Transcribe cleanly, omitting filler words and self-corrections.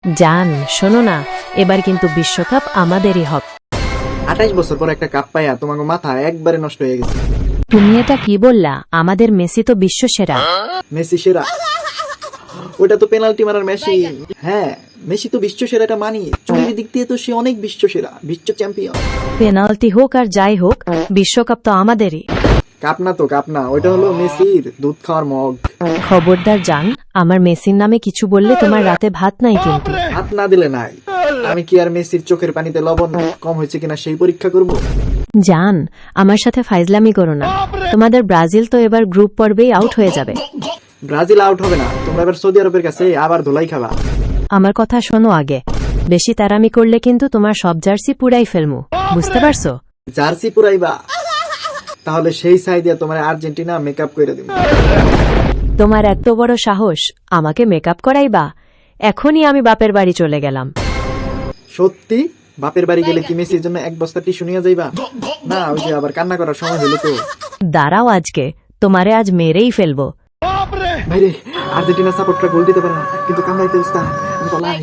জান শোনো না, এবার কিন্তু বিশ্বকাপ আমাদেরই হবে। 28 বছর পর একটা কাপ পাইয়া তোমাকে মাথা একবারে নষ্ট হয়ে গেছে। তুমি এটা কি বললা? আমাদের মেসি তো বিশ্ব সেরা। মেসি সেরা? ওটা তো পেনাল্টি মারার মেসি। হ্যাঁ, মেসি তো বিশ্ব সেরা, এটা মানি। চুরির দিক দিয়ে তো সে অনেক বিশ্ব সেরা, বিশ্ব চ্যাম্পিয়ন। পেনাল্টি হোক আর যাই হোক, বিশ্বকাপ তো আমাদেরই। কাপ না তো কাপ না, ওইটা হলো মেসির দুধ খাওয়ার মগ। খবরদার জান, আমার মেসির নামে কিছু বললে তোমার রাতে ভাত নাই কিন্তু। হাত না দিলে নাই। আমি কি আর মেসির চোখের পানিতে লবণ কম হয়েছে কিনা সেই পরীক্ষা করব? জান, আমার সাথে ফাইজলামি করো না। তোমাদের ব্রাজিল তো এবার গ্রুপ পর্বেই আউট হয়ে যাবে। ব্রাজিল আউট হবে না, তোমরা এবার সৌদি আরবের কাছে আবার ধুলাই খাবা। আমার কথা শোনো আগে। বেশি তাড়ামি করলে কিন্তু তোমার সব জার্সি পুরাই ফেলমু, বুঝতে পারছো? জার্সি পুরাইবা? তাহলে সেই সাই দিয়ে তোমার আর্জেন্টিনা মেকআপ করে দিব। তোমার এত বড় সাহস আমাকে মেকআপ করাইবা? এখনই আমি বাপের বাড়ি চলে গেলাম। সত্যি? বাপের বাড়ি গেলে কি মেসির জন্য এক বস্তা টিস্যু নিয়ে যাইবা? না, ওই যে আবার কান্না করার সময় হলো তো। দাঁড়াও, আজকে তোমারে আজ মেরেই ফেলবো। ভাইরে, আর্জেন্টিনা সাপোর্টরা গোল দিতে পারে না, কিন্তু কামড়াইতে উস্তাদ। আমি পলাই।